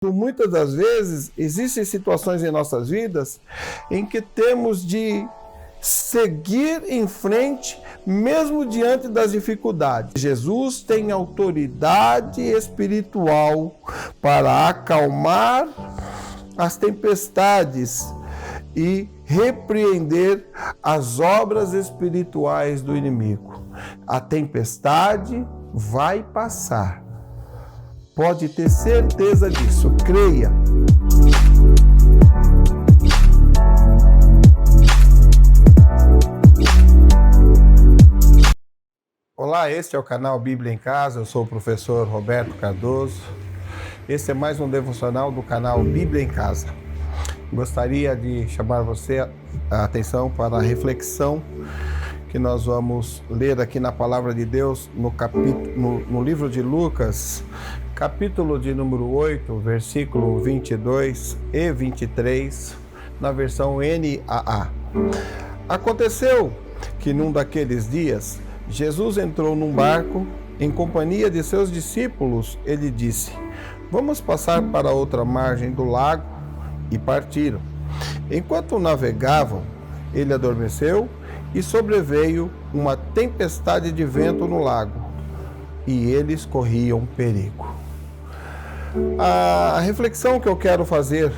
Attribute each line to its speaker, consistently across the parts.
Speaker 1: Muitas das vezes, existem situações em nossas vidas em que temos de seguir em frente, mesmo diante das dificuldades. Jesus tem autoridade espiritual para acalmar as tempestades e repreender as obras espirituais do inimigo. A tempestade vai passar. Pode ter certeza disso, creia. Olá, este é o canal Bíblia em Casa, eu sou o professor Roberto Cardoso. Esse é mais um devocional do canal Bíblia em Casa. Gostaria de chamar você a atenção para a reflexão que nós vamos ler aqui na Palavra de Deus no livro de Lucas, capítulo de número 8, versículo 22 e 23, na versão NAA. Aconteceu que num daqueles dias, Jesus entrou num barco em companhia de seus discípulos. Ele disse: "Vamos passar para a outra margem do lago", e partiram. Enquanto navegavam, ele adormeceu e sobreveio uma tempestade de vento no lago, e eles corriam perigo. A reflexão que eu quero fazer,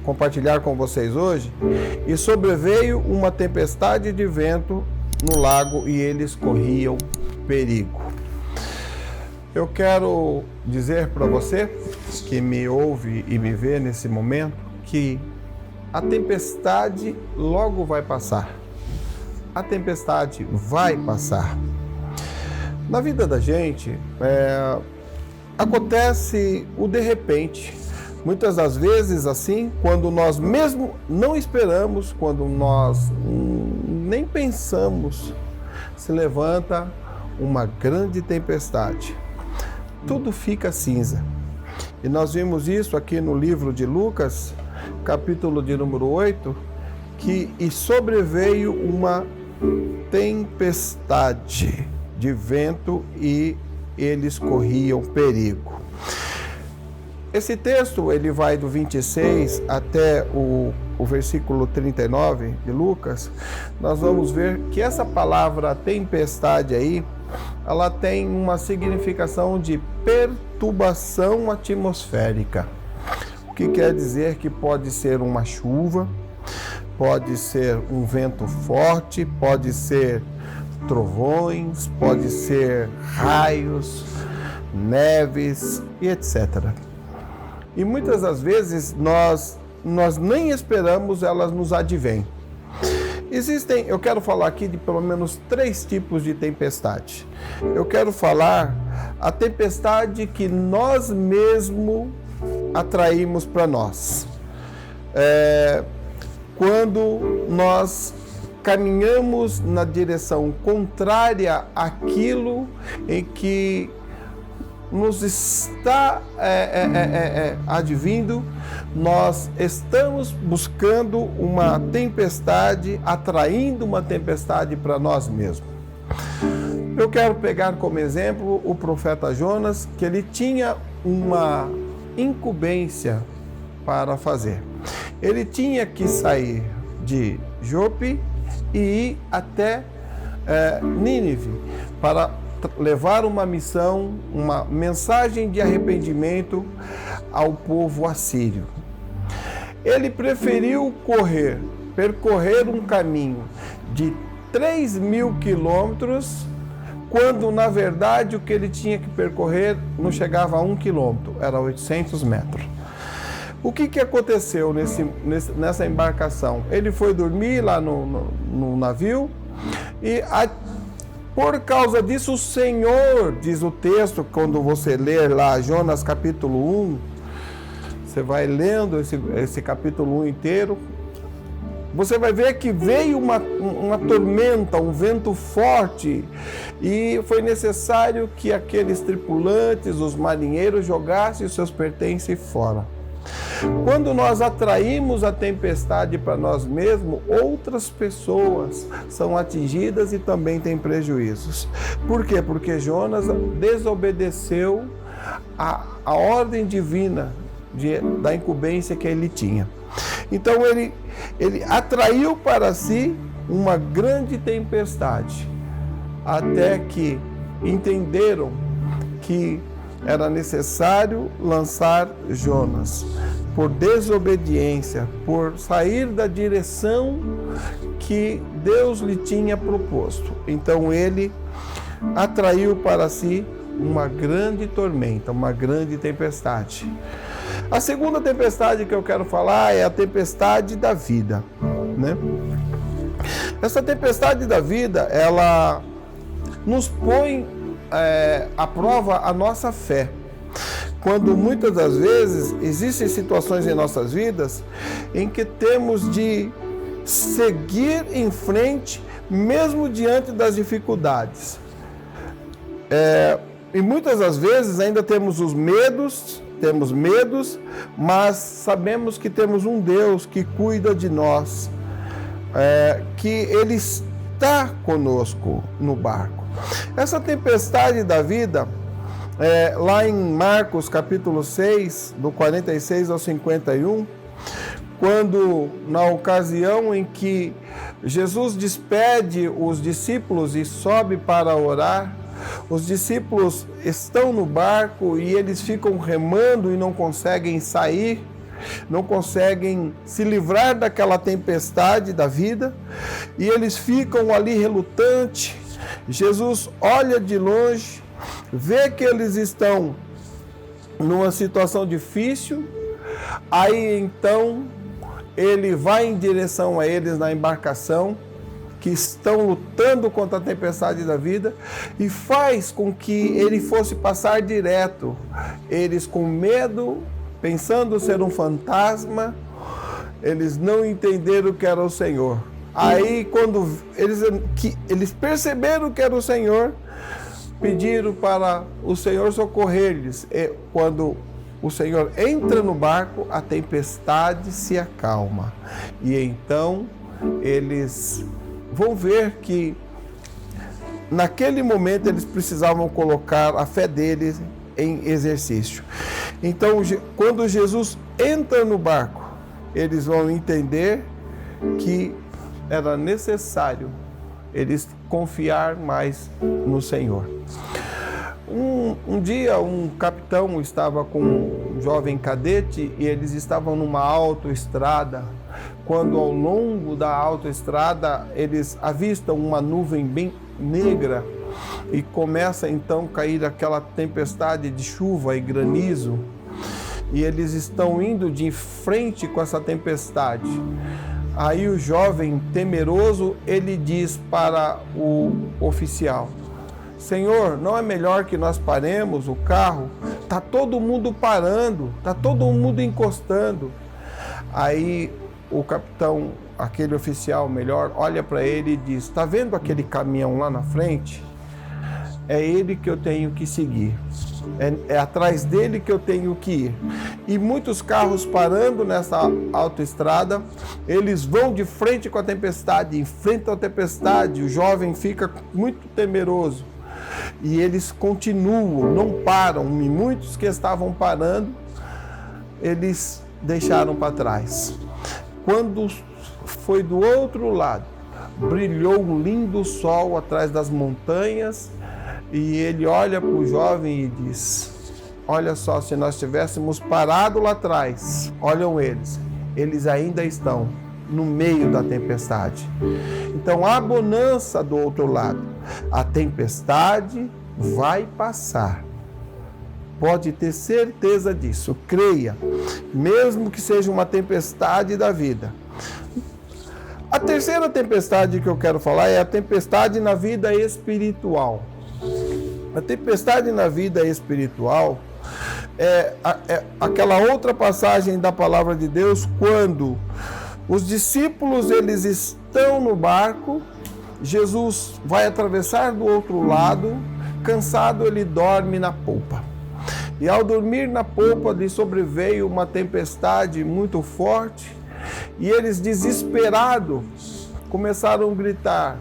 Speaker 1: compartilhar com vocês hoje, e sobreveio uma tempestade de vento no lago e eles corriam perigo. Eu quero dizer para você que me ouve e me vê nesse momento que a tempestade logo vai passar. A tempestade vai passar. Na vida da gente, acontece o de repente. Muitas das vezes, assim, quando nós mesmo não esperamos, quando nós nem pensamos, se levanta uma grande tempestade. Tudo fica cinza. E nós vimos isso aqui no livro de Lucas, capítulo de número 8, que sobreveio uma tempestade de vento e eles corriam perigo. Esse texto ele vai do 26 até o versículo 39 de Lucas. Nós vamos ver que essa palavra tempestade aí, ela tem uma significação de perturbação atmosférica. O que quer dizer que pode ser uma chuva, pode ser um vento forte, pode ser trovões, pode ser raios, neves e etc. E muitas das vezes nós nem esperamos, elas nos advêm. Eu quero falar aqui de pelo menos 3 tipos de tempestade. Eu quero falar a tempestade que nós mesmos atraímos para nós. Quando nós caminhamos na direção contrária àquilo em que nos está advindo, nós estamos buscando uma tempestade, atraindo uma tempestade para nós mesmos. Eu quero pegar como exemplo o profeta Jonas, que ele tinha uma incumbência para fazer. Ele tinha que sair de Jope e ir até Nínive para levar uma missão, uma mensagem de arrependimento ao povo assírio. Ele preferiu percorrer um caminho de 3.000 quilômetros, quando na verdade o que ele tinha que percorrer não chegava a 1 quilômetro, era 800 metros. O que aconteceu nessa embarcação? Ele foi dormir lá no navio e por causa disso o Senhor, diz o texto, quando você ler lá Jonas capítulo 1, você vai lendo esse capítulo 1 inteiro, você vai ver que veio uma tormenta, um vento forte, e foi necessário que aqueles tripulantes, os marinheiros, jogassem os seus pertences fora. Quando nós atraímos a tempestade para nós mesmos, outras pessoas são atingidas e também têm prejuízos. Por quê? Porque Jonas desobedeceu a ordem divina da incumbência que ele tinha. Então ele atraiu para si uma grande tempestade, até que entenderam que era necessário lançar Jonas, por desobediência, por sair da direção que Deus lhe tinha proposto. Então ele atraiu para si uma grande tormenta, uma grande tempestade. A segunda tempestade que eu quero falar é a tempestade da vida, né? Essa tempestade da vida, ela nos põe à prova a nossa fé. Quando muitas das vezes existem situações em nossas vidas em que temos de seguir em frente, mesmo diante das dificuldades. E muitas das vezes ainda temos medos, mas sabemos que temos um Deus que cuida de nós, que Ele está conosco no barco. Essa tempestade da vida, lá em Marcos capítulo 6, do 46 ao 51, quando na ocasião em que Jesus despede os discípulos e sobe para orar, os discípulos estão no barco e eles ficam remando e não conseguem sair, não conseguem se livrar daquela tempestade da vida, e eles ficam ali relutantes. Jesus olha de longe, vê que eles estão numa situação difícil, aí então ele vai em direção a eles na embarcação, que estão lutando contra a tempestade da vida, e faz com que ele fosse passar direto. Eles com medo, pensando ser um fantasma, eles não entenderam que era o Senhor. Aí quando eles perceberam que era o Senhor, pediram para o Senhor socorrer-lhes. E quando o Senhor entra no barco, a tempestade se acalma. E então eles vão ver que naquele momento eles precisavam colocar a fé deles em exercício. Então, quando Jesus entra no barco, eles vão entender que era necessário eles confiar mais no Senhor. Um dia, um capitão estava com um jovem cadete e eles estavam numa autoestrada. Quando ao longo da autoestrada eles avistam uma nuvem bem negra e começa então a cair aquela tempestade de chuva e granizo, e eles estão indo de frente com essa tempestade. Aí o jovem temeroso, ele diz para o oficial: Senhor, não é melhor que nós paremos o carro? Está todo mundo parando, está todo mundo encostando. Aí o capitão, aquele oficial melhor, olha para ele e diz: está vendo aquele caminhão lá na frente? É ele que eu tenho que seguir. É atrás dele que eu tenho que ir. E muitos carros parando nessa autoestrada, eles vão de frente com a tempestade, enfrentam a tempestade. O jovem fica muito temeroso. E eles continuam, não param. E muitos que estavam parando, eles deixaram para trás. Quando foi do outro lado, brilhou um lindo sol atrás das montanhas, e ele olha para o jovem e diz: olha só, se nós tivéssemos parado lá atrás, olham eles ainda estão no meio da tempestade. Então há bonança do outro lado. A tempestade vai passar. Pode ter certeza disso, creia, mesmo que seja uma tempestade da vida. A terceira tempestade que eu quero falar é a tempestade na vida espiritual. A tempestade na vida espiritual é aquela outra passagem da palavra de Deus, quando os discípulos eles estão no barco, Jesus vai atravessar do outro lado, cansado ele dorme na polpa. E ao dormir na polpa lhe sobreveio uma tempestade muito forte, e eles desesperados começaram a gritar: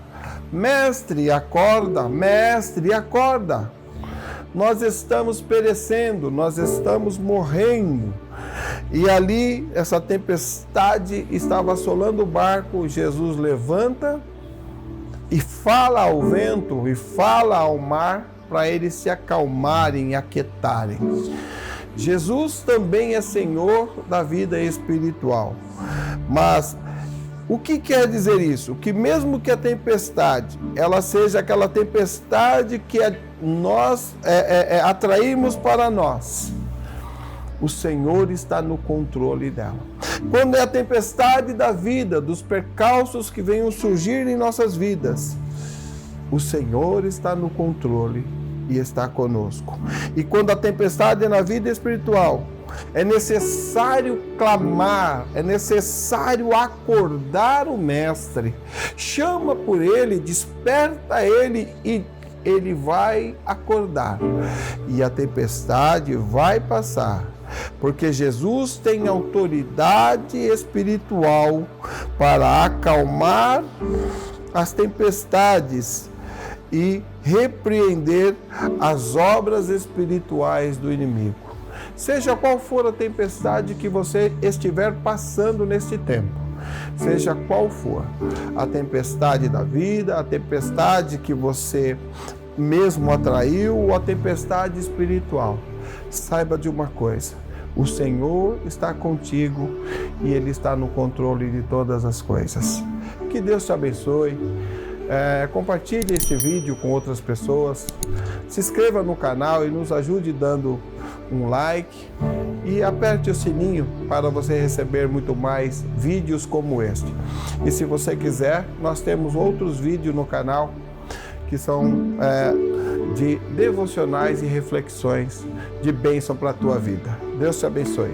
Speaker 1: Mestre, acorda! Mestre, acorda! Nós estamos perecendo, nós estamos morrendo. E ali, essa tempestade estava assolando o barco. Jesus levanta e fala ao vento e fala ao mar para eles se acalmarem e aquietarem. Jesus também é Senhor da vida espiritual. Mas o que quer dizer isso? Que mesmo que a tempestade, ela seja aquela tempestade que nós atraímos para nós, o Senhor está no controle dela. Quando é a tempestade da vida, dos percalços que venham surgir em nossas vidas, o Senhor está no controle e está conosco. E quando a tempestade é na vida espiritual, é necessário clamar, é necessário acordar o Mestre. Chama por ele, desperta ele e ele vai acordar. E a tempestade vai passar, porque Jesus tem autoridade espiritual para acalmar as tempestades e repreender as obras espirituais do inimigo. Seja qual for a tempestade que você estiver passando neste tempo, seja qual for a tempestade da vida, a tempestade que você mesmo atraiu ou a tempestade espiritual, saiba de uma coisa: o Senhor está contigo e Ele está no controle de todas as coisas. Que Deus te abençoe. Compartilhe esse vídeo com outras pessoas, se inscreva no canal e nos ajude dando um like e aperte o sininho para você receber muito mais vídeos como este. E se você quiser, nós temos outros vídeos no canal que são de devocionais e reflexões de bênção para a tua vida. Deus te abençoe.